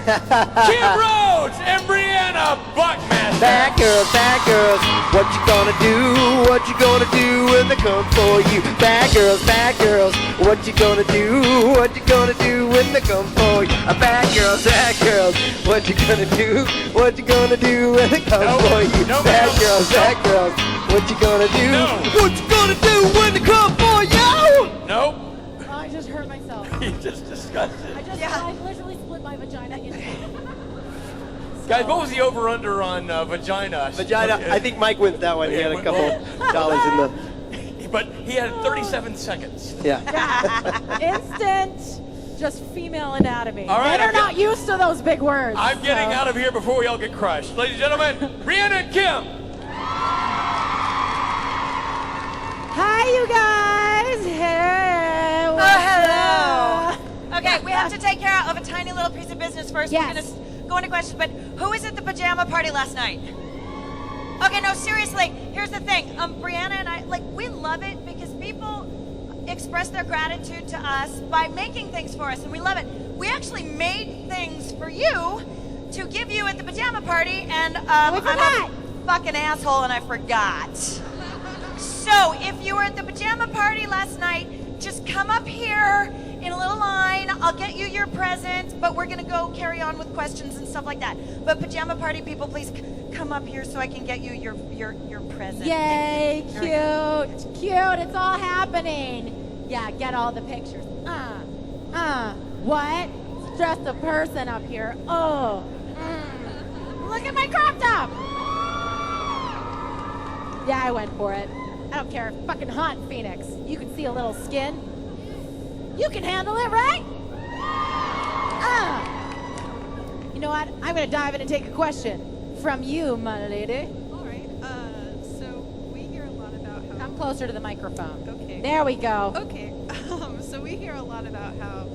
Kim Rhodes and Briana, Buckmaster. Bad girls, what you gonna do? What you gonna do when they come for you? Bad girls, what you gonna do? What you gonna do when they come for you? Bad girls, what you gonna do? What you gonna do when they come for you? Bad girls, what you gonna do? What you gonna do when they come for you? Nope. Oh, I just hurt myself. You just discussed it. I literally split my vagina in half. Guys, what was the over-under on vagina? Vagina, I think Mike wins that one. He had a couple dollars in the... But he had 37 seconds. Yeah. Instant, just female anatomy. All right, Men are not used to those big words. I'm getting out of here before we all get crushed. Ladies and gentlemen, Briana and Kim. Hi, you guys. Hey. Oh, hello. Okay, we have to take care of a tiny little piece of business first. Yes. We're going to go into questions, but who was at the pajama party last night? Okay, no, seriously, here's the thing. Briana and I, we love it because people express their gratitude to us by making things for us, and we love it. We actually made things for you to give you at the pajama party, and I'm a fucking asshole and I forgot. So, if you were at the pajama party last night, just come up here in a little line. I'll get you your present, but we're gonna go carry on with questions and stuff like that. But pajama party people, please come up here so I can get you your present. Yay, cute, cute, it's all happening. Yeah, get all the pictures. What? It's just a person up here. Oh, look at my crop top. Yeah, I went for it. I don't care. Fucking hot in Phoenix. You can see a little skin. You can handle it, right? You know what? I'm gonna dive in and take a question from you, my lady. All right. So we hear a lot about how. Come closer to the microphone. Okay. There we go. Okay. So we hear a lot about how,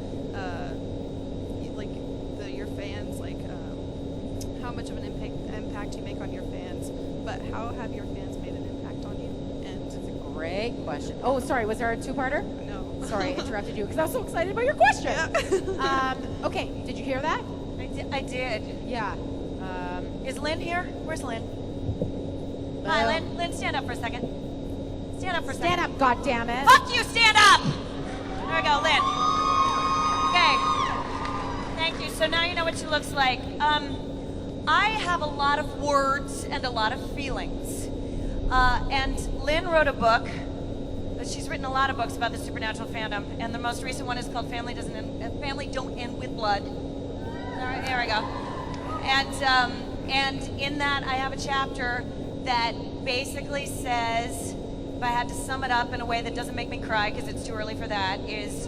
your fans, how much of an impact you make on your fans. But how have your fans made an impact on you? And That's a great question. Oh, sorry. Was there a two-parter? No. Sorry, I interrupted you because I was so excited about your question. Yeah. Okay. Did you hear that? I did. Yeah. Is Lynn here? Where's Lynn? Hi, Lynn. Lynn, stand up for a second. Stand up for a second. Stand up, goddammit. Fuck you, stand up! There we go, Lynn. Okay. Thank you. So now you know what she looks like. I have a lot of words and a lot of feelings. And Lynn wrote a book. She's written a lot of books about the supernatural fandom, and the most recent one is called Family Don't End with Blood. All right, there we go. And in that, I have a chapter that basically says, if I had to sum it up in a way that doesn't make me cry, because it's too early for that, is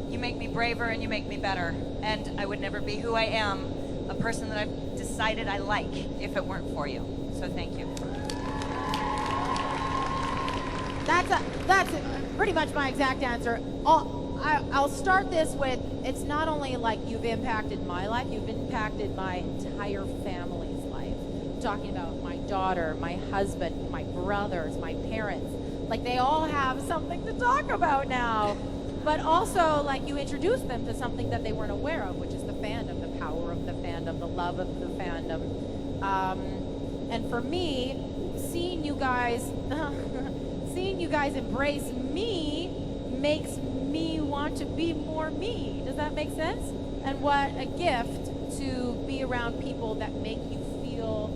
you make me braver and you make me better. And I would never be who I am, a person that I've decided I like, if it weren't for you. So thank you. That's pretty much my exact answer. I'll start this with, it's not only like you've impacted my life, you've impacted my entire family's life. I'm talking about my daughter, my husband, my brothers, my parents. Like, they all have something to talk about now. But also, like, you introduce them to something that they weren't aware of, which is the fandom, the power of the fandom, the love of the fandom. And for me, seeing you guys embrace me makes me want to be more me. Does that make sense? And what a gift to be around people that make you feel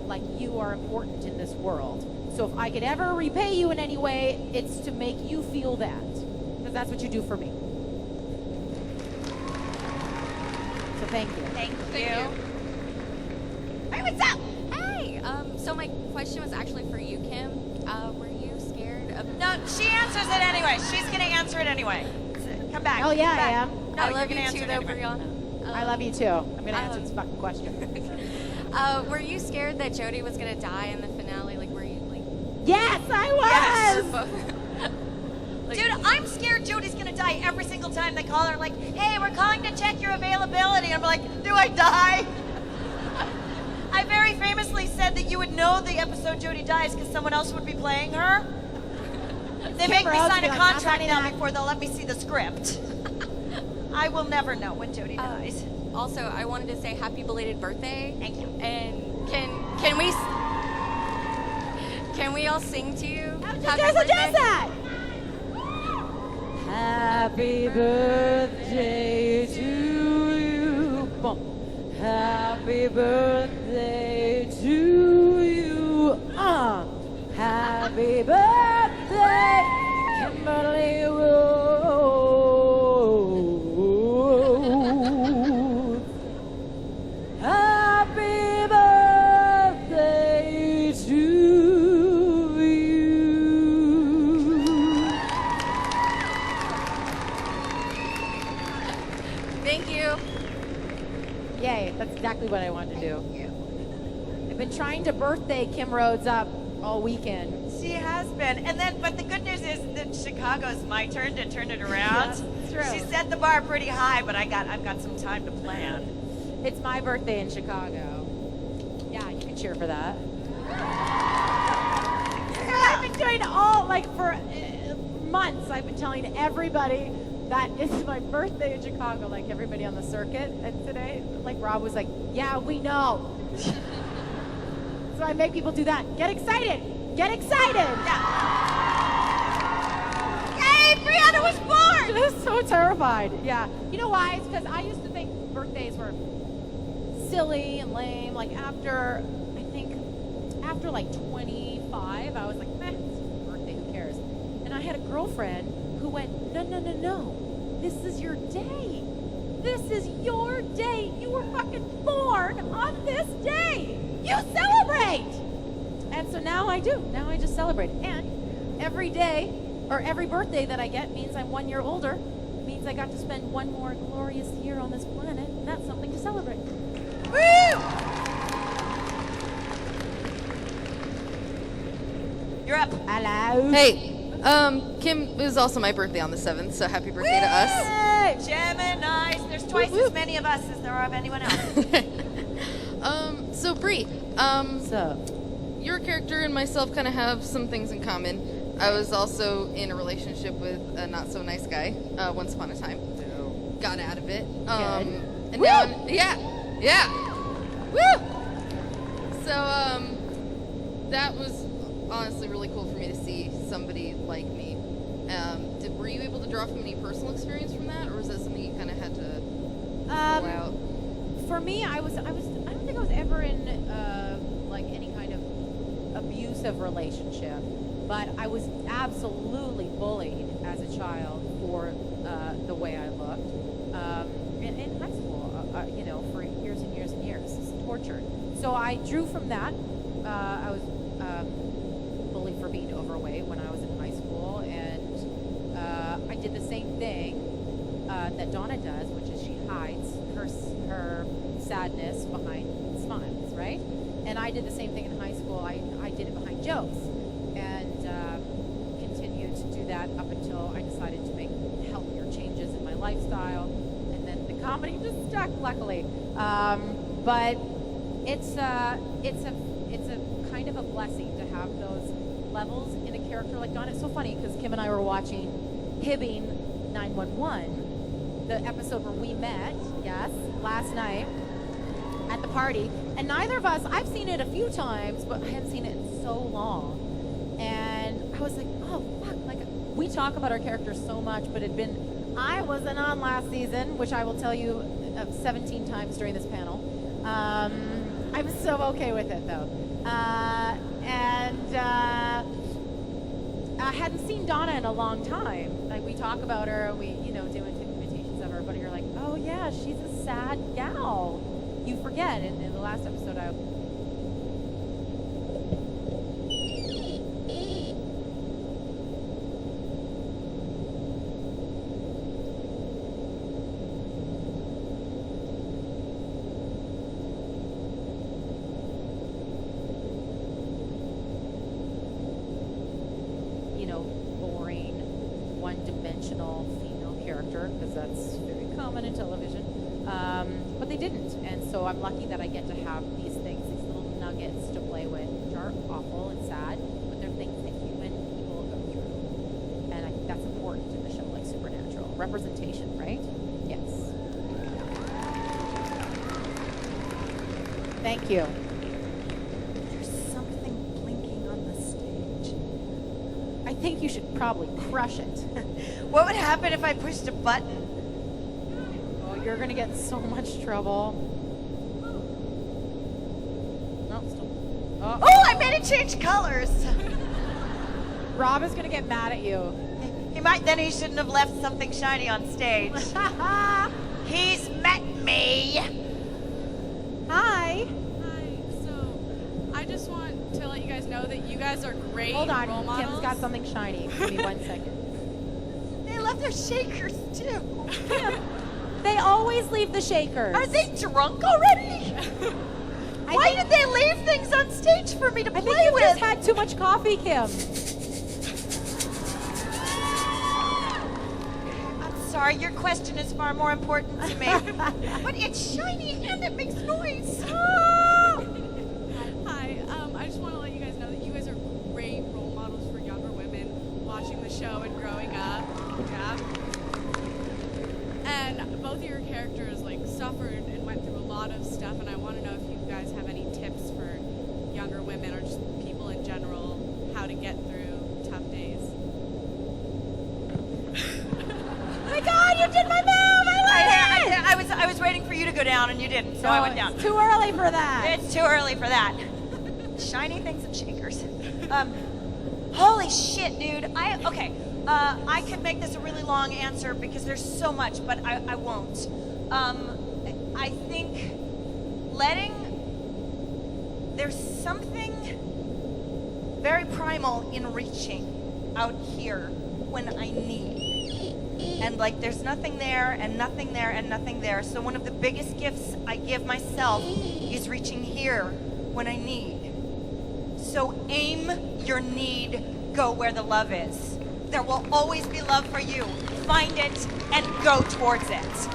like you are important in this world. So if I could ever repay you in any way, it's to make you feel that. Because that's what you do for me. So thank you. Thank you. Hey, what's up? Hey, so my question was actually for you, Kim. Were you scared of... No, she answers it anyway. She's going to answer it anyway. Come back. Oh, yeah, Come back. I am. No, I love you're you gonna too, answer though, it anyway. Briana. I love you too. I'm going to answer this fucking question. Were you scared that Jody was going to die in the finale? Like, were you, like... Yes, I was! Yes. Dude, I'm scared Jody's going to die every single time they call her. Like, hey, we're calling to check your availability. I'm like, do I die? I very famously said that you would know the episode Jody dies because someone else would be playing her. They make me sign a contract now before they'll let me see the script. I will never know when Jody dies. Also, I wanted to say happy belated birthday. Thank you. And can we all sing to you? Happy Just that. Happy birthday to you. Come on. Happy birthday to you. Happy birthday, Kimberly Rhodes. Happy birthday to you. Thank you. Yay, that's exactly what I wanted to do. I've been trying to birthday Kim Rhodes up all weekend. She has been. And then, but the good news is that Chicago's my turn to turn it around. That's true. She set the bar pretty high, but I've got some time to plan. It's my birthday in Chicago. Yeah, you can cheer for that. I've been doing for months, I've been telling everybody that it's my birthday in Chicago, like everybody on the circuit. And today, like Rob was like, yeah, we know. So I make people do that. Get excited. Get excited. Yeah. Yay, Briana was born! She was so terrified. Yeah. You know why? It's because I used to think birthdays were silly and lame. Like after like 25, I was like, meh, it's a birthday, who cares? And I had a girlfriend who went, no. This is your day. This is your day. You were fucking born on this day. You celebrate. And so now I do. Now I just celebrate. And every day or every birthday that I get means I'm 1 year older. Means I got to spend one more glorious year on this planet. And that's something to celebrate. Woo! You're up. Hello. Hey, Kim, it was also my birthday on the 7th, so happy birthday to us. Hey! Geminis. There's twice as many of us as there are of anyone else. So Bri, So, your character and myself kind of have some things in common. I was also in a relationship with a not so nice guy once upon a time. Got out of it. And Woo! now, yeah, woo. So that was honestly really cool for me to see somebody like me. Were you able to draw from any personal experience from that, or was that something you kind of had to pull out? for me, I don't think I was ever in like any kind of abusive relationship, but I was absolutely bullied as a child for the way I looked in high school. For years and years and years, tortured. So I drew from that. I was bullied for being overweight when I was in high school, and I did the same thing that Donna does, which is she hides her sadness behind smiles, right? And I did the same thing in high school. I did it behind jokes, and continued to do that up until I decided to make healthier changes in my lifestyle, and then the comedy just stuck, luckily. But it's a kind of a blessing to have those levels in a character like Donna. It's so funny because Kim and I were watching Hibbing 911, the episode where we met, yes, last night at the party, and neither of us, I've seen it a few times, but I haven't seen it in so long, and I was like, oh fuck, like we talk about our characters so much, but I wasn't on last season, which I will tell you 17 times during this panel. I'm so okay with it though. I hadn't seen Donna in a long time. Like we talk about her and we, do imitations of her, but you're like, oh yeah, she's a sad gal. You forget. In the last episode, boring, one-dimensional female character, because that's very common in television. But they didn't, and so I'm lucky that I get to have these things, these little nuggets to play with, which are awful and sad, but they're things that human people go through. And I think that's important in a show like Supernatural. Representation, right? Yes. Thank you. There's something blinking on the stage. I think you should probably crush it. What would happen if I pushed a button? Oh, you're gonna get in so much trouble. No, still. Oh, I made it change colors. Rob is gonna get mad at you. He might, then he shouldn't have left something shiny on stage. He's met me. Hi. Hi. So, I just want to let you guys know that you guys are great Hold on. role models. Kim's got something shiny. Give me 1 second. They left their shakers too. Kim, they always leave the shakers. Are they drunk already? Why did they leave things on stage for me to I play think you with? just had too much coffee, Kim. I'm sorry, your question is far more important to me. But it's shiny and it makes noise. Hi. I just want to let you guys know that you guys are great role models for younger women watching the show and growing up. Yeah. And both of your characters like suffered and went through a lot of stuff, and I want to know if you guys have any tips for younger women or just people in general how to get through tough days. Oh my God, you did my move! I was waiting for you to go down and you didn't, so I went down. It's too early for that. It's too early for that. Shiny things and shakers. Holy shit, dude. I could make this a really long answer because there's so much, but I won't. I think there's something very primal in reaching out here when I need. And like there's nothing there and nothing there and nothing there. So one of the biggest gifts I give myself is reaching here when I need. So aim your need, go where the love is. There will always be love for you. Find it and go towards it.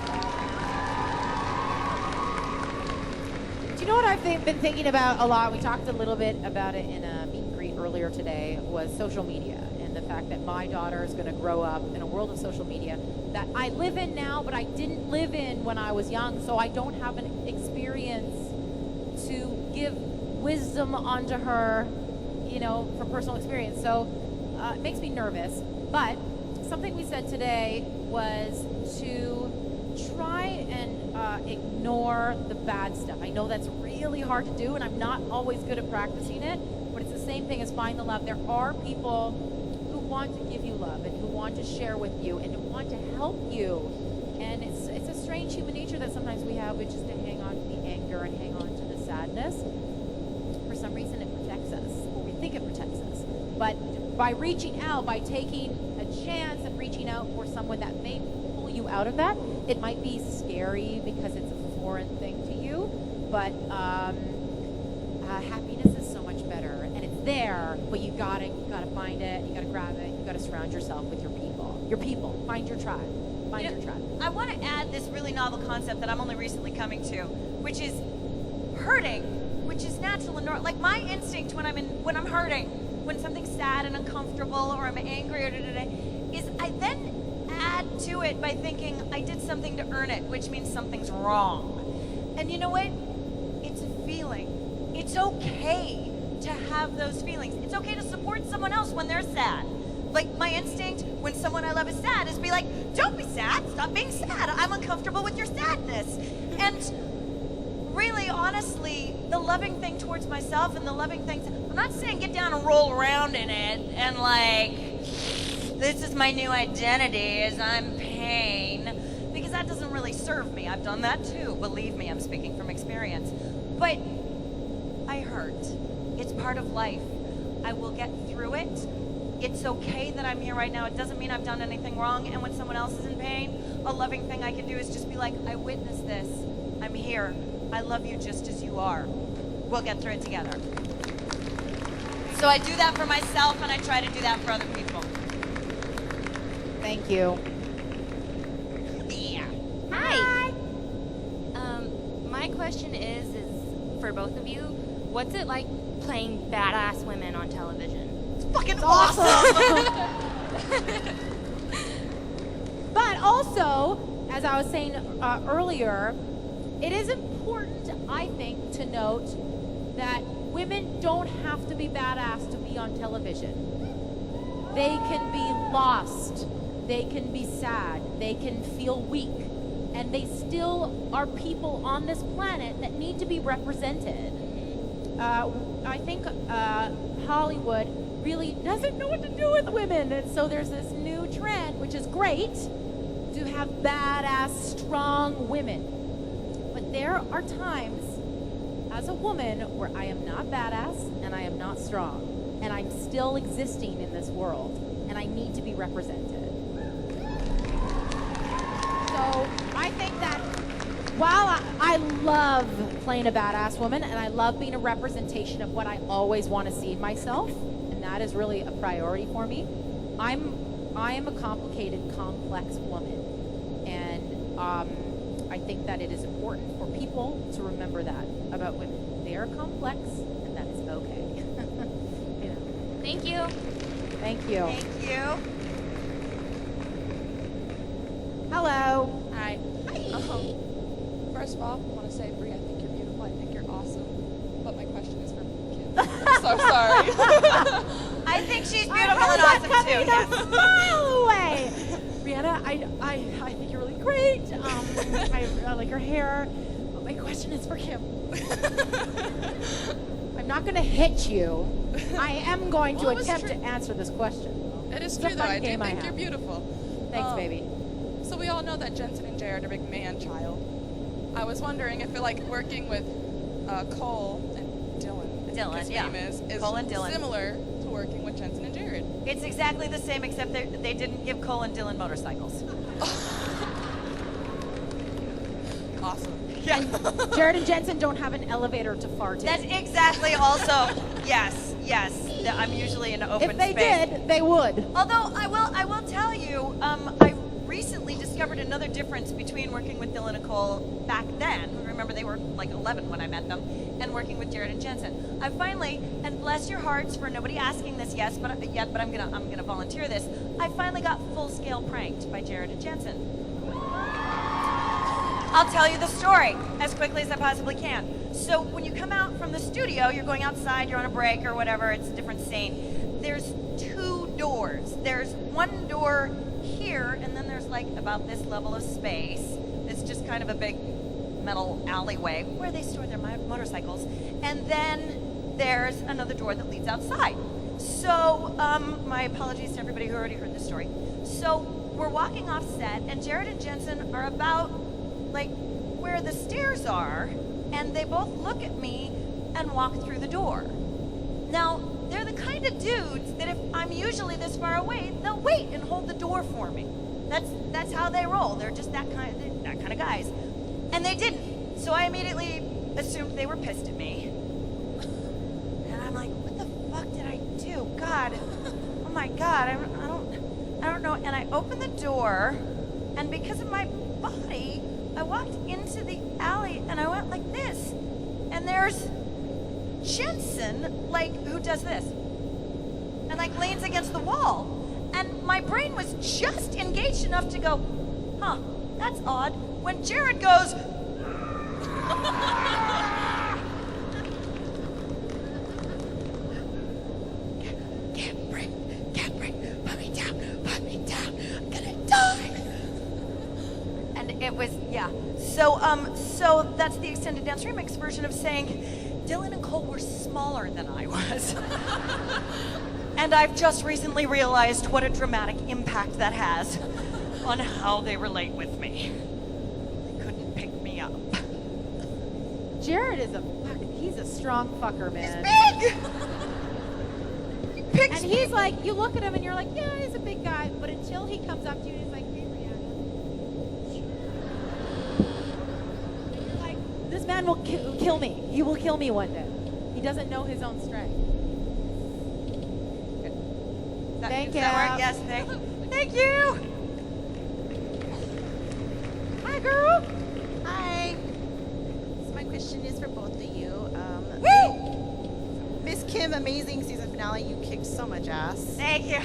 Do you know what I've been thinking about a lot? We talked a little bit about it in a meet and greet earlier today, was social media. And the fact that my daughter is going to grow up in a world of social media that I live in now, but I didn't live in when I was young, so I don't have an experience to give wisdom onto her, from personal experience. So it makes me nervous. But something we said today was to try and ignore the bad stuff. I know that's really hard to do, and I'm not always good at practicing it, but it's the same thing as find the love. There are people who want to give you love and who want to share with you and who want to help you. And it's a strange human nature that sometimes we have, which is to hang on to the anger and hang on to the sadness. For some reason it protects us, or we think it protects us. But by reaching out, by taking a chance and reaching out for someone that may pull you out of that, it might be scary because it's a foreign thing to you, but happiness is so much better, and it's there, but you gotta find it, you gotta grab it, you gotta surround yourself with your people, find your tribe, your tribe. I want to add this really novel concept that I'm only recently coming to, which is hurting, which is natural and normal. Like my instinct when I'm hurting, when something's sad and uncomfortable, or I'm angry, is I then add to it by thinking I did something to earn it, which means something's wrong. And you know what? It's a feeling. It's okay to have those feelings. It's okay to support someone else when they're sad. Like my instinct when someone I love is sad is be like, don't be sad, stop being sad. I'm uncomfortable with your sadness. And really, honestly, the loving thing towards myself and the loving things, I'm not saying get down and roll around in it and like, this is my new identity is I'm pain, because that doesn't really serve me. I've done that too. Believe me, I'm speaking from experience. But I hurt. It's part of life. I will get through it. It's okay that I'm here right now. It doesn't mean I've done anything wrong. And when someone else is in pain, a loving thing I can do is just be like, I witnessed this. I'm here. I love you just as you are. We'll get through it together. So I do that for myself, and I try to do that for other people. Thank you. Yeah. Hi. My question is for both of you, what's it like playing badass women on television? It's fucking awesome. But also, as I was saying earlier, it is important, I think, to note that women don't have to be badass to be on television. They can be lost, they can be sad, they can feel weak, and they still are people on this planet that need to be represented. I think Hollywood really doesn't know what to do with women, and so there's this new trend, which is great, to have badass, strong women. But there are times as a woman where I am not badass and I am not strong, and I'm still existing in this world, and I need to be represented. So I think that while I love playing a badass woman and I love being a representation of what I always want to see in myself, and that is really a priority for me, I am a complicated, complex woman, and I think that it is important for people to remember that about women. They are complex, and that is okay. You know. Thank you. Thank you. Thank you. Hello. Hi. First of all, I want to say, Bri, I think you're beautiful. I think you're awesome. But my question is for Kim. I'm so sorry. I think she's beautiful and awesome too. Yes. Mile away. Briana, I think you're really great. I like your hair. But my question is for Kim. I'm not going to hit you. I am going to attempt to answer this question. It is It's a true, though. fun I do game I think have. you're beautiful. Thanks, baby. So we all know that Jensen and Jared are big man-child. I was wondering if, like, working with Cole and Dylan, I think his yeah. name is Cole and Dylan. similar to working with Jensen and Jared. It's exactly the same, except they didn't give Cole and Dylan motorcycles. Awesome. Yeah. Jared and Jensen don't have an elevator to fart in. That's exactly also, yes. I'm usually in an open If they space. did, they would. Although I will tell you, I recently discovered another difference between working with Dylan and Cole back then. Remember, they were like 11 when I met them, and working with Jared and Jensen. I finally, and bless your hearts for nobody asking this yet, but I'm gonna volunteer this. I finally got full-scale pranked by Jared and Jensen. I'll tell you the story as quickly as I possibly can. So when you come out from the studio, you're going outside, you're on a break or whatever, it's a different scene. There's 2 doors. There's one door here, and then there's like about this level of space. It's just kind of a big metal alleyway where they store their motorcycles. And then there's another door that leads outside. So, my apologies to everybody who already heard this story. So we're walking off set, and Jared and Jensen are about like where the stairs are, and they both look at me and walk through the door. Now, they're the kind of dudes that if I'm usually this far away, they'll wait and hold the door for me. That's how they roll. They're just that kind of guys. And they didn't. So I immediately assumed they were pissed at me. And I'm like, what the fuck did I do? God. Oh my God. I don't know. And I opened the door, and because of my body, I walked into the alley and I went like this. And there's Jensen, like, who does this. And like leans against the wall. And my brain was just engaged enough to go, huh, that's odd. When Jared goes, Can't put me down, I'm gonna die. And it was, yeah. So that's the extended dance remix version of saying Dylan and Cole were smaller than I was. And I've just recently realized what a dramatic impact that has on how they relate with me. They couldn't pick me up. Jared is he's a strong fucker, man. He's big! He picks And he's like, you look at him and you're like, yeah, he's a big guy. But until he comes up to you and he's like, hey, Briana. And you're like, this man will kill me. He will kill me one day. He doesn't know his own strength. Thank Does that you. work? Yes, thank you. Hi, girl. Hi. So my question is for both of you. Woo! Miss Kim, amazing season finale. You kicked so much ass. Thank you.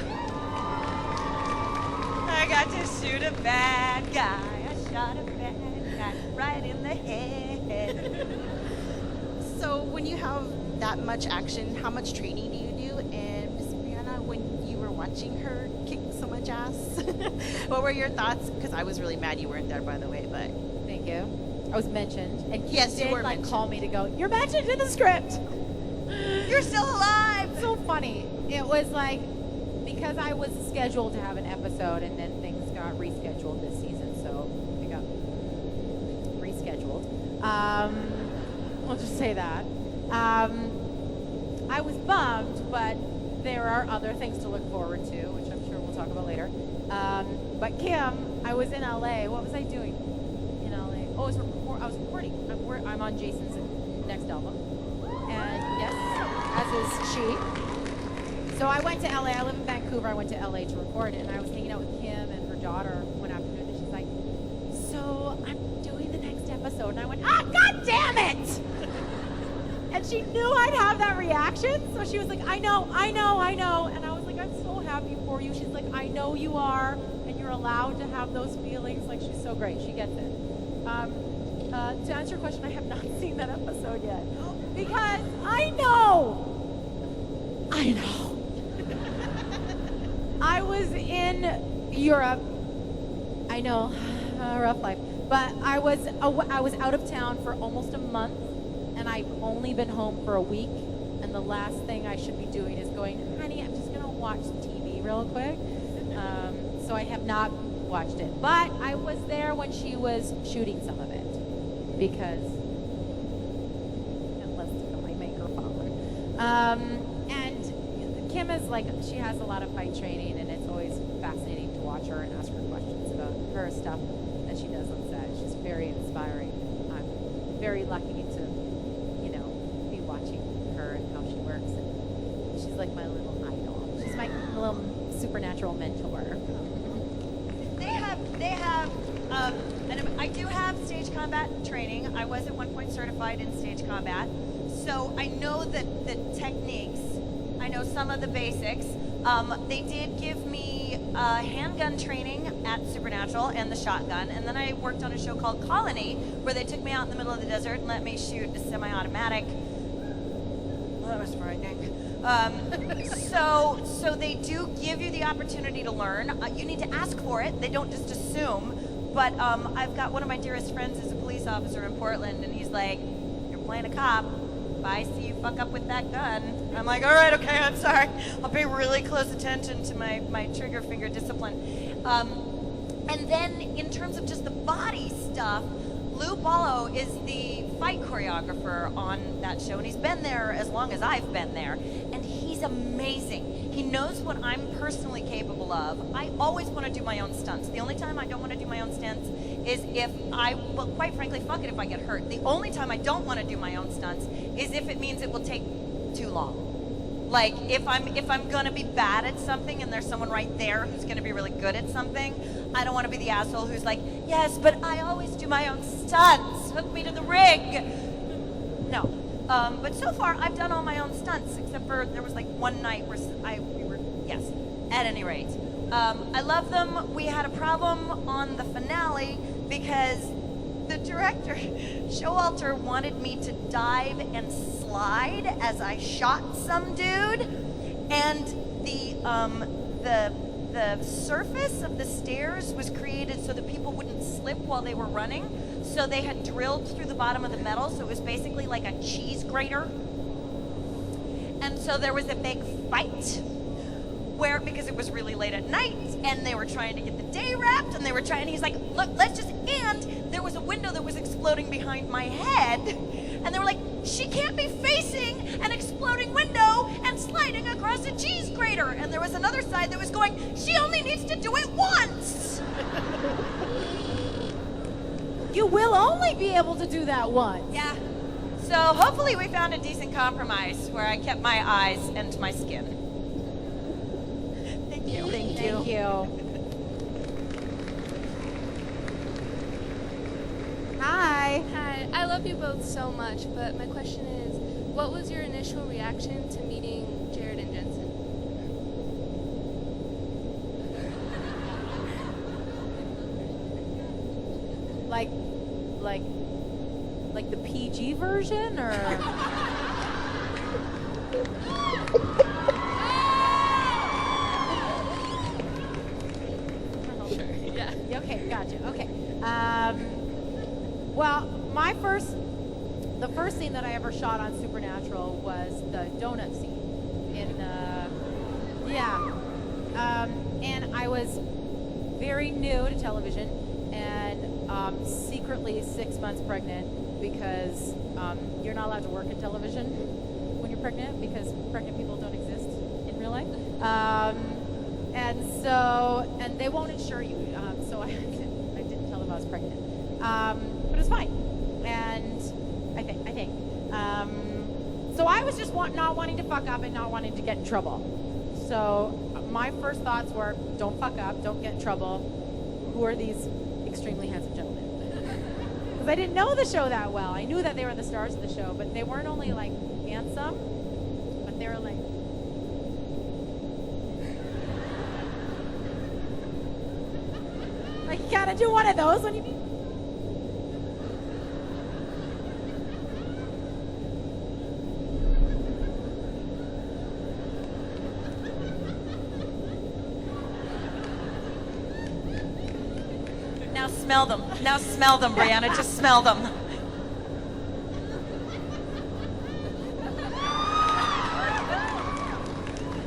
I got to shoot a bad guy. I shot a bad guy right in the head. So when you have that much action, how much training do you do? And Miss Briana, when you were watching her kick so much ass, what were your thoughts? Because I was really mad you weren't there, by the way. But Thank you. I was mentioned, and Kim Yes, you did were like mentioned. call me to go. You're mentioned in the script. You're still alive. So funny. It was like because I was scheduled to have an episode, and then things got rescheduled this season, so it got rescheduled. We'll just say that. I was bummed, but there are other things to look forward to, which I'm sure we'll talk about later. But Kim, I was in LA. What was I doing in LA? Oh, I was recording. I'm on Jason's next album, and yes, as is she. So I went to LA. I live in Vancouver. I went to LA to record it, and I was hanging out with Kim and her daughter one afternoon, and she's like, "So I'm doing the next episode," and I went, "Ah, God damn it!" And she knew I'd have that reaction, so she was like, I know. And I was like, I'm so happy for you. She's like, I know you are, and you're allowed to have those feelings. Like, she's so great. She gets it. To answer your question, I have not seen that episode yet. Because I know. I was in Europe. I know, a rough life. But I was out of town for almost a month. And I've only been home for a week, and the last thing I should be doing is going, honey, I'm just going to watch some TV real quick. So I have not watched it. But I was there when she was shooting some of it, because let's look at my microphone. And Kim is like, she has a lot of fight training, and it's always fascinating to watch her and ask her questions about her stuff that she does on set. She's very inspiring. I'm very lucky to be watching her and how she works, and she's like my little idol. She's my little supernatural mentor. They have, and I do have stage combat training. I was at one point certified in stage combat, so I know the techniques. I know some of the basics. They did give me handgun training at Supernatural and the shotgun, and then I worked on a show called Colony, where they took me out in the middle of the desert and let me shoot a semi-automatic. Well, that was frightening. So they do give you the opportunity to learn. You need to ask for it. They don't just assume. But I've got one of my dearest friends is a police officer in Portland, and he's like, "You're playing a cop. If I see you fuck up with that gun," I'm like, "All right, okay, I'm sorry. I'll pay really close attention to my trigger finger discipline." And then in terms of just the body stuff, Lou Ballo is the fight choreographer on that show, and he's been there as long as I've been there, and he's amazing. He knows what I'm personally capable of. I always want to do my own stunts. The only time I don't want to do my own stunts is well, quite frankly, fuck it if I get hurt. The only time I don't want to do my own stunts is if it means it will take too long. Like, if I'm gonna be bad at something and there's someone right there who's gonna be really good at something, I don't want to be the asshole who's like, "Yes, but I always do my own stunts. Hook me to the rig." No. But so far, I've done all my own stunts, except for there was like one night where yes. At any rate, I love them. We had a problem on the finale because the director, Showalter, wanted me to dive and slide as I shot some dude, and the surface of the stairs was created so that people wouldn't slip while they were running. So they had drilled through the bottom of the metal, so it was basically like a cheese grater. And so there was a big fight because it was really late at night, and they were trying to get the day wrapped, and he's like, "Look, and there was a window that was exploding behind my head, and they were like, she can't be facing an exploding window and sliding across a cheese grater. And there was another side that was going, she only needs to do it once." You will only be able to do that once. Yeah. So hopefully we found a decent compromise where I kept my eyes and my skin. Thank you. Thank you. Hi. Hi, I love you both so much, but my question is, what was your initial reaction to meeting Jared and Jensen? like the PG version, or? Sure. Yeah. Okay, gotcha. Okay. Well, the first scene that I ever shot on Supernatural was the donut scene. And I was very new to television and secretly 6 months pregnant because you're not allowed to work in television when you're pregnant because pregnant people don't exist in real life. And they won't insure you. So I didn't tell them I was pregnant. But it was fine. And I think. So I was just not wanting to fuck up and not wanting to get in trouble. So my first thoughts were, don't fuck up, don't get in trouble. Who are these extremely handsome gentlemen? Because I didn't know the show that well. I knew that they were the stars of the show, but they weren't only like handsome, but they were like, you gotta do one of those when you meet. Now smell them, Briana. Just smell them.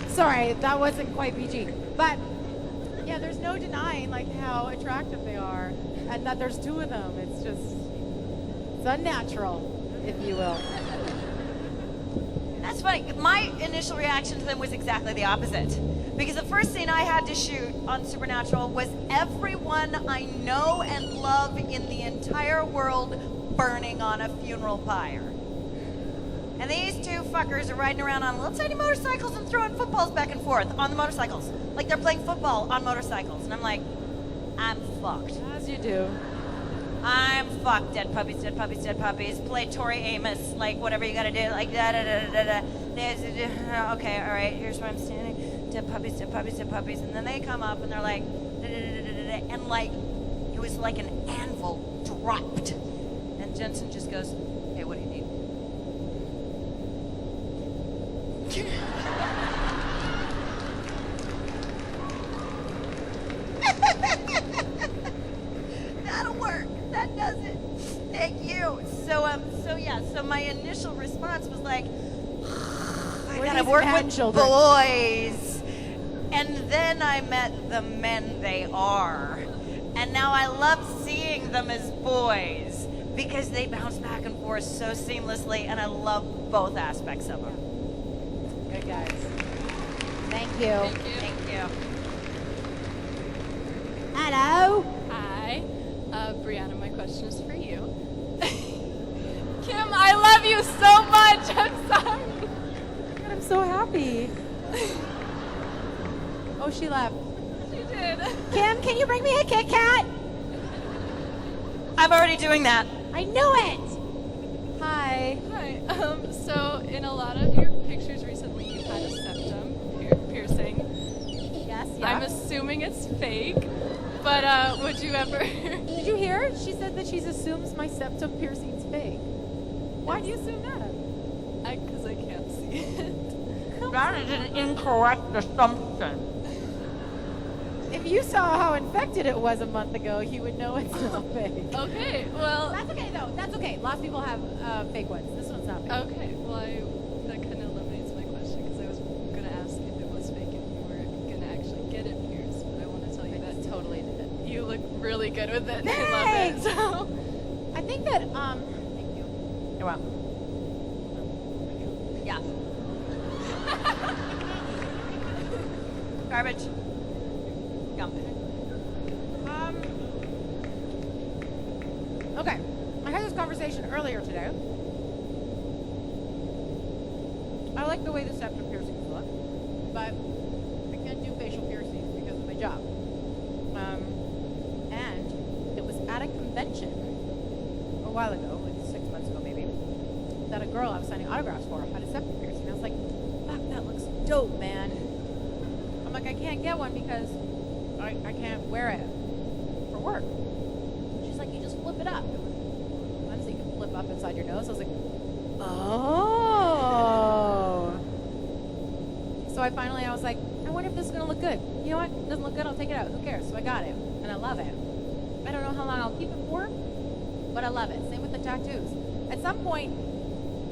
Sorry, that wasn't quite PG. But yeah, there's no denying like how attractive they are, and that there's two of them. It's unnatural, if you will. That's funny. My initial reaction to them was exactly the opposite. Because the first scene I had to shoot on Supernatural was everyone I know and love in the entire world burning on a funeral pyre. And these two fuckers are riding around on little tiny motorcycles and throwing footballs back and forth on the motorcycles. Like they're playing football on motorcycles. And I'm like, I'm fucked. As you do. I'm fucked. Dead puppies, dead puppies, dead puppies. Play Tori Amos, like whatever you gotta do, like da da da da da. Okay, all right. Here's where I'm standing. Dead puppies, dead puppies, dead puppies. And then they come up and they're like, da da da da da, and like it was like an anvil dropped. And Jensen just goes, "Hey, what do you need?" That'll work. That does it. Thank you. So my initial response was like, I gotta work with boys. And then I met the men they are. And now I love seeing them as boys because they bounce back and forth so seamlessly, and I love both aspects of them. Good guys. Thank you. Thank you. Hello. Hi. Briana, my question is for you. Kim, I love you so much. I'm sorry. I'm so happy. Oh, she left. She did. Kim, can you bring me a Kit Kat? I'm already doing that. I knew it. Hi. Hi. So in a lot of your pictures recently, you've had a septum piercing. Yes. Yeah. I'm assuming it's fake, but would you ever? Did you hear? She said that she assumes my septum piercing's fake. Why do you assume that? Because I can't see it. That is an incorrect assumption. If you saw how infected it was a month ago, you would know it's not fake. Okay, well. That's okay though. That's okay. Lots of people have fake ones. This one's not fake. Okay, well, that kind of eliminates my question because I was going to ask if it was fake if you were going to actually get it pierced, but I want to tell you that Totally did it. you look really good with it. Thanks. I love it. So. I think that thank you. You're welcome. Yeah. Garbage. Gum. Okay. I had this conversation earlier today. I like the way the septum piercings look, but I can't do facial piercings because of my job. And it was at a convention a while ago, like 6 months ago maybe, that a girl I was signing autographs for had a septum piercing. I was like, fuck, that looks dope, man. I'm like, I can't get one because I can't wear it for work. She's like, you just flip it up. up inside your nose. I was like, oh. So I was like, I wonder if this is going to look good. You know what? It doesn't look good. I'll take it out. Who cares? So I got it. And I love it. I don't know how long I'll keep it for, but I love it. Same with the tattoos. At some point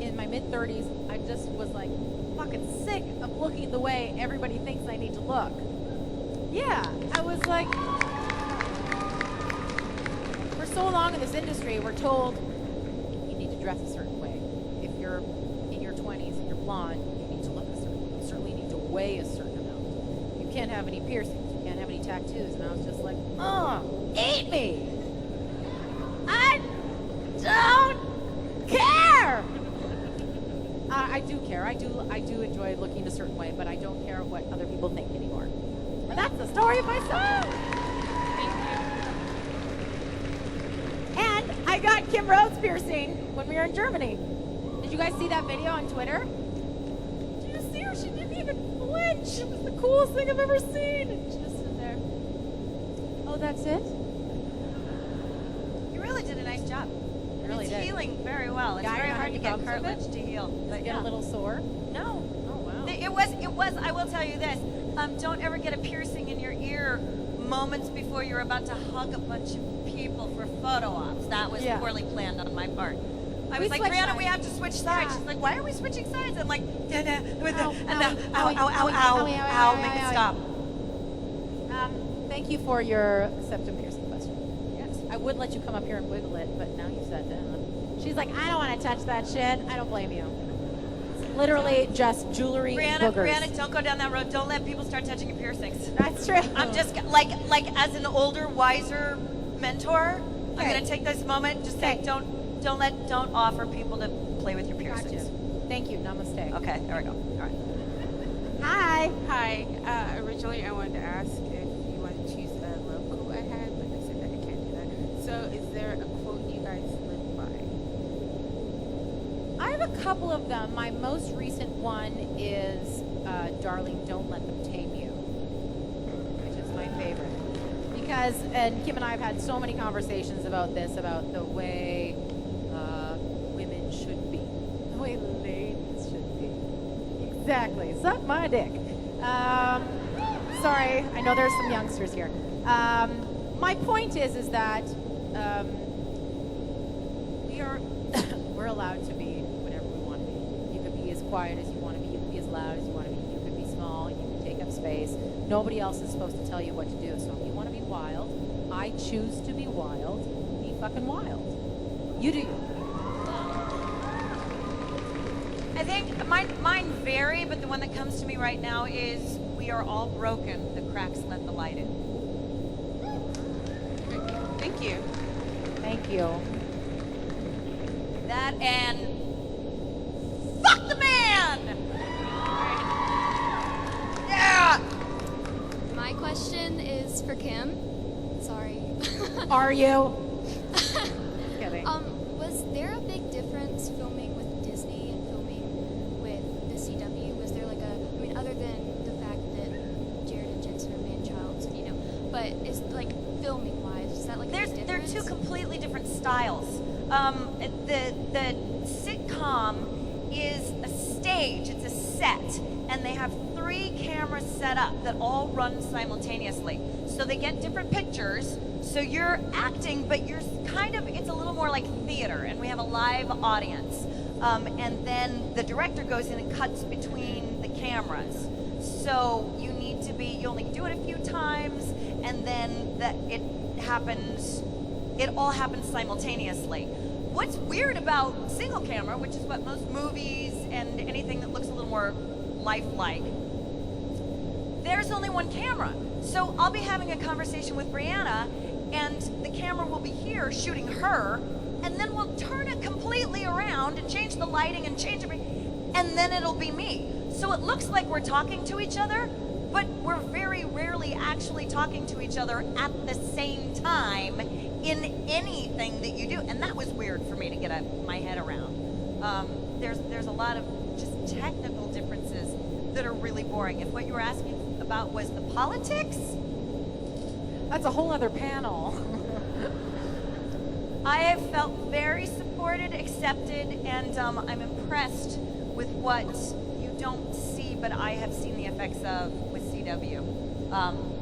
in my mid-30s, I just was like fucking sick of looking the way everybody thinks I need to look. Yeah, I was like, for so long in this industry, we're told you need to dress a certain way. If you're in your 20s and you're blonde, you need to look a certain way. You certainly need to weigh a certain amount. You can't have any piercings. You can't have any tattoos. And I was just like, eat me. I don't care. I do care. I do enjoy looking a certain way, but I don't care what other people think anymore. And that's the story of my son. And I got Kim Rhodes piercing when we were in Germany. Did you guys see that video on Twitter? Did you see her? She didn't even flinch. It was the coolest thing I've ever seen. And she just stood there. Oh, that's it? You really did a nice job. Really it's did. healing very well. It's very hard to get cartilage to heal. But Get a little sore? No. Oh, wow. It was, I will tell you this. Don't ever get a piercing in your ear moments before you're about to hug a bunch of people for photo ops. That was poorly planned on my part. I was like, Briana, we have to switch sides. Yeah. She's like, why are we switching sides? I'm like, ow, make it stop. Thank you for your septum piercing question. Yes. I would let you come up here and wiggle it, but now you said that. She's like, I don't want to touch that shit. I don't blame you. It's literally just jewelry and boogers. Briana, don't go down that road. Don't let people start touching your piercings. That's true. I'm just like as an older, wiser mentor, I'm gonna take this moment. Just say, don't offer people to play with your piercings. Gotcha. Thank you. Namaste. Okay, there we go. All right. Hi. Hi. Originally, I wanted to ask if you want to choose a love quote I had, but I said that I can't do that. So, is there a quote you guys live by? I have a couple of them. My most recent one is, darling, don't let them tame you, which is my favorite. Because, and Kim and I have had so many conversations about this, about the way women should be, the way ladies should be. Exactly. Suck my dick. Sorry, I know there's some youngsters here. My point is that we're allowed to be whatever we want to be. You could be as quiet as you want to be. You could be as loud as you want to be. You could be small. You can take up space. Nobody else is supposed to tell you what to do. So if you want to be wild, I choose to be wild. Be fucking wild. You do you. I think mine vary, but the one that comes to me right now is we are all broken. The cracks let the light in. Thank you. Thank you. That and fuck the man! Yeah! My question is for Kim. Sorry. Are you? Kidding. Was there a big difference filming with Disney and filming with the CW? Was there other than the fact that Jared and Jensen are man-child, but is filming-wise, is that a big difference? They're two completely different styles. The sitcom is a stage, it's a set, and they have 3 cameras set up that all run simultaneously. So they get different pictures, so you're acting, but it's a little more like theater, and we have a live audience. And then the director goes in and cuts between the cameras. So you only do it a few times, and then it all happens simultaneously. What's weird about single camera, which is what most movies and anything that looks a little more lifelike, there's only one camera. So I'll be having a conversation with Briana, and the camera will be here shooting her, and then we'll turn it completely around and change the lighting and change everything, and then it'll be me. So it looks like we're talking to each other, but we're very rarely actually talking to each other at the same time in anything that you do. And that was weird for me to get my head around. There's a lot of just technical differences that are really boring. If what you were asking about was the politics, That's a whole other panel. I have felt very supported supported, accepted, and I'm impressed with what you don't see, but I have seen the effects of with CW.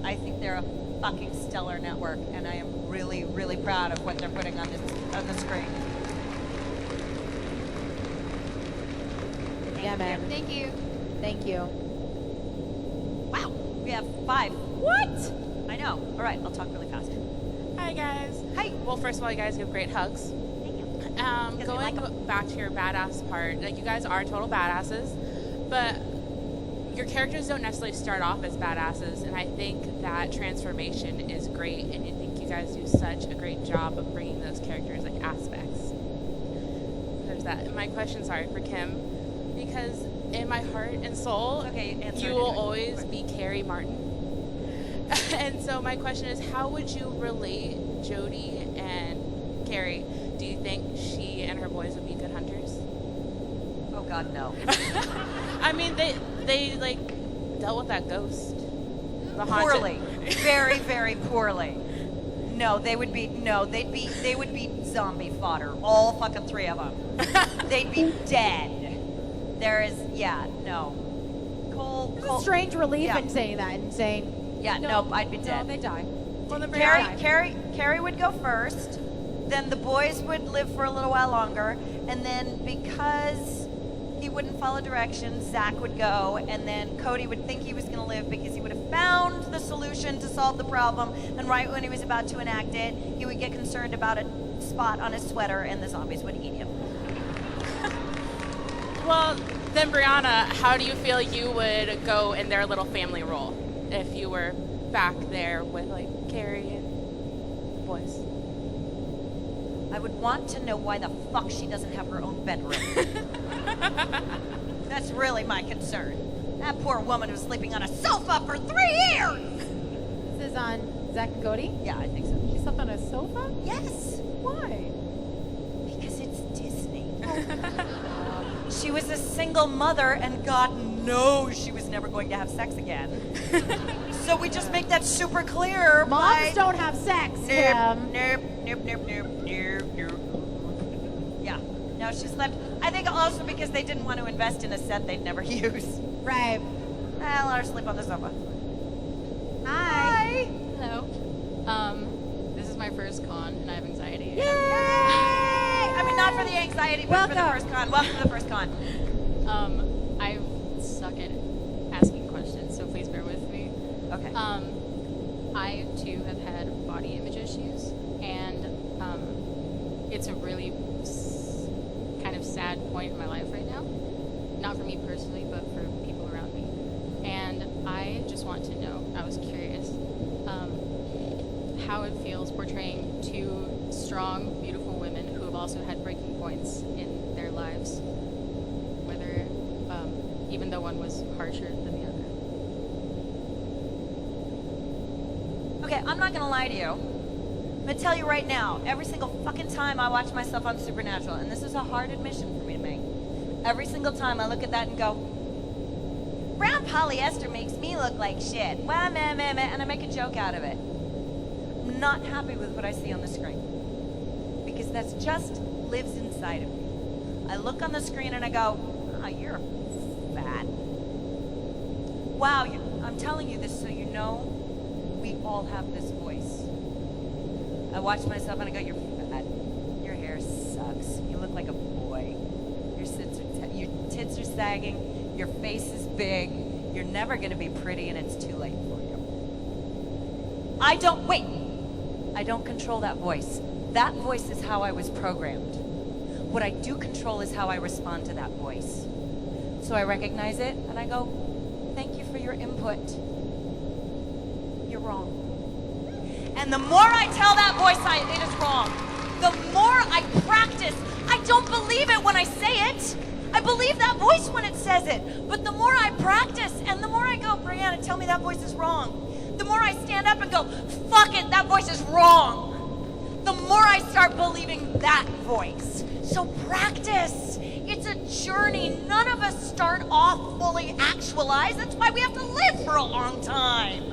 I think they're a fucking stellar network, and I am really, really proud of what they're putting on the screen. Yeah, man. Thank you. Thank you. Wow, we have 5. What? I know. All right, I'll talk really fast. Hi guys. Hi. Well, first of all, you guys give great hugs. Thank you. Going back to your badass part, like you guys are total badasses, but your characters don't necessarily start off as badasses, and I think that transformation is great, and I think you guys do such a great job of bringing those characters like aspects. There's that. And my question, sorry, for Kim, because in my heart and soul, you will always be Carrie Martin. And so my question is, how would you relate Jody and Carrie? Do you think she and her boys would be good hunters? Oh God, no. I mean, they like dealt with that ghost. The Poorly, very, very poorly. No, they would be zombie fodder. All fucking 3 of them. They'd be dead. No. Cole. There's a strange relief in saying that and saying. Yeah, no, I'd be dead. No, they die. Well, then Carrie would go first. Then the boys would live for a little while longer, and then because he wouldn't follow directions, Zach would go, and then Cody would think he was going to live because he would have found the solution to solve the problem, and right when he was about to enact it, he would get concerned about a spot on his sweater, and the zombies would eat him. Well, then Briana, how do you feel you would go in their little family role if you were back there with like Carrie and boys? I would want to know why the fuck she doesn't have her own bedroom. That's really my concern. That poor woman was sleeping on a sofa for 3 years! This is on Zach and Cody? Yeah, I think so. She slept on a sofa? Yes. Why? Because it's Disney. She was a single mother, and God knows she was never going to have sex again. So we just make that super clear. Moms don't have sex, Kim. Nope. Yeah. No, she slept. I think also because they didn't want to invest in a set they'd never use. Right. I'll let her sleep on the sofa. Hi. Hello. This is my first con, and I have anxiety. Yay! I mean, not for the anxiety, but for the first con. Welcome to the first con. I suck at asking questions, so please bear with me. Okay. I too have had body image issues, and it's a really kind of sad point in my life right now. Not for me personally, but for people around me. And I just want to know, I was curious, how it feels portraying 2 strong, beautiful women who have also had breaking points in their lives, whether, even though one was harsher than the other. Okay, I'm not gonna lie to you. I'm gonna tell you right now, every single fucking time I watch myself on Supernatural, and this is a hard admission for me to make, every single time I look at that and go, brown polyester makes me look like shit. Wah, meh, meh, meh, and I make a joke out of it. I'm not happy with what I see on the screen. Because that's just lives inside of me. I look on the screen and I go, oh, you're fat. Wow, I'm telling you this so you know, we all have this voice. I watch myself and I go, you're fat. Your hair sucks. You look like a boy. Your tits are sagging. Your face is big. You're never going to be pretty, and it's too late for you. I don't control that voice. That voice is how I was programmed. What I do control is how I respond to that voice. So I recognize it, and I go, thank you for your input. You're wrong. And the more I tell that voice it is wrong, the more I practice. I don't believe it when I say it. I believe that voice when it says it. But the more I practice and the more I go, Briana, tell me that voice is wrong. The more I stand up and go, fuck it, that voice is wrong. The more I start believing that voice. So practice. It's a journey. None of us start off fully actualized. That's why we have to live for a long time.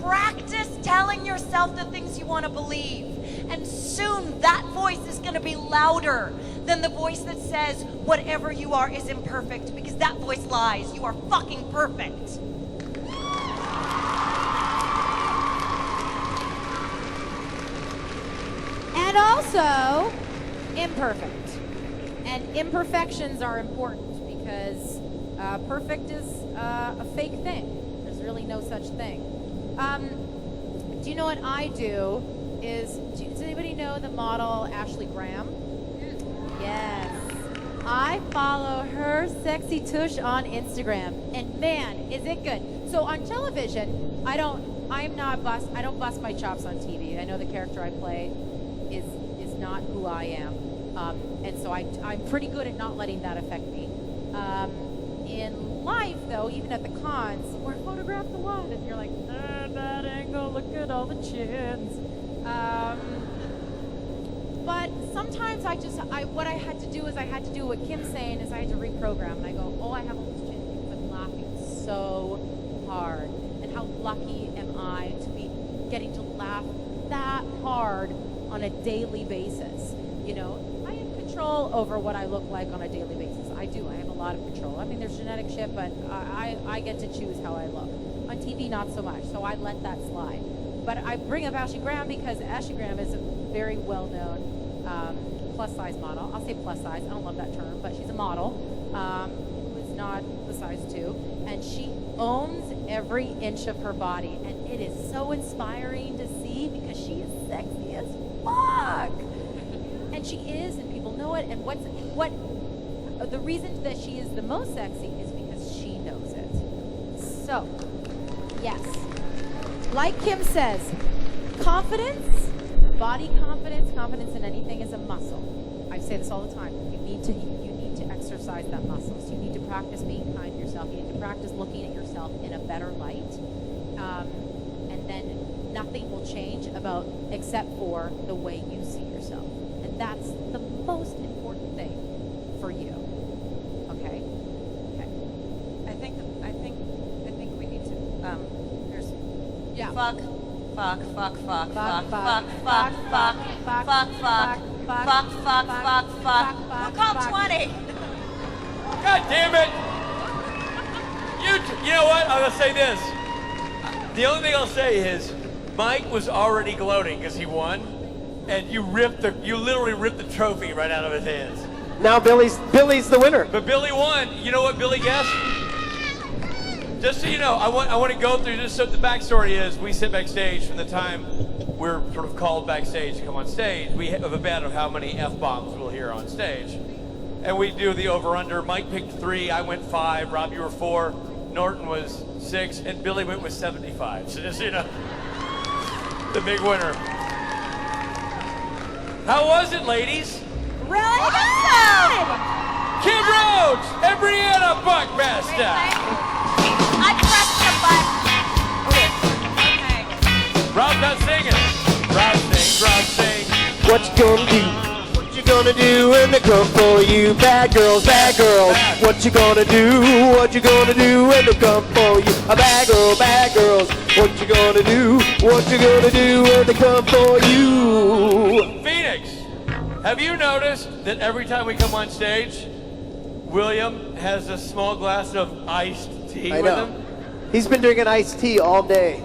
Practice telling yourself the things you want to believe. And soon that voice is going to be louder than the voice that says whatever you are is imperfect, because that voice lies. You are fucking perfect. And also imperfect. And imperfections are important because perfect is a fake thing. There's really no such thing. Do you know what I do? Does anybody know the model Ashley Graham? Yes. I follow her sexy tush on Instagram, and man, is it good. So on television, I don't bust my chops on TV. I know the character I play is not who I am. And so I'm pretty good at not letting that affect me. In life, though, even at the cons, we're photographed a lot, and you're like, that angle, look at all the chins. But sometimes what I had to do is I had to do what Kim's saying is I had to reprogram. And I go, oh, I have all this chin because I'm laughing so hard. And how lucky am I to be getting to laugh that hard on a daily basis. You know, I have control over what I look like on a daily basis. I do. I have a lot of control. I mean, there's genetic shit, but I get to choose how I look. On TV, not so much, so I let that slide. But I bring up Ashley Graham because Ashley Graham is a very well-known plus-size model. I'll say plus-size. I don't love that term, but she's a model who is not the size 2, and she owns every inch of her body, and it is so inspiring to see because she is sexy as fuck. And she is, and people know it. And the reason that she is the most sexy is because she knows it. So, yes, like Kim says, confidence, body confidence in anything is a muscle. I say this all the time. You need to exercise that muscle. So you need to practice being kind to yourself. You need to practice looking at yourself in a better light, and then nothing will change except for the way you see yourself. And that's the most important thing for you. Okay? Okay. I think we need to there's fuck. Who called 20? God damn it! You know what? I'm gonna say this. The only thing I'll say is, Mike was already gloating because he won, and you literally ripped the trophy right out of his hands. Now Billy's the winner. But Billy won. You know what Billy guessed? Just so you know, I want to go through just so the backstory is we sit backstage from the time we're sort of called backstage to come on stage. We have a bet of how many F-bombs we'll hear on stage. And we do the over-under. Mike picked 3, I went 5, Rob, you were 4, Norton was 6, and Billy went with 75. So just so you know, the big winner. How was it, ladies? Really awesome! Kid Rhodes and Briana Buckmaster. I pressed the button. Okay. Rob's not singing. Rob sing. What you gonna do? What you gonna do when they come for you? Bad girls, bad girls. What you gonna do? What you gonna do when they come for you? A bad girls. What you gonna do? What you gonna do when they come for you? Phoenix, have you noticed that every time we come on stage, William has a small glass of iced tea with him? He's been drinking iced tea all day.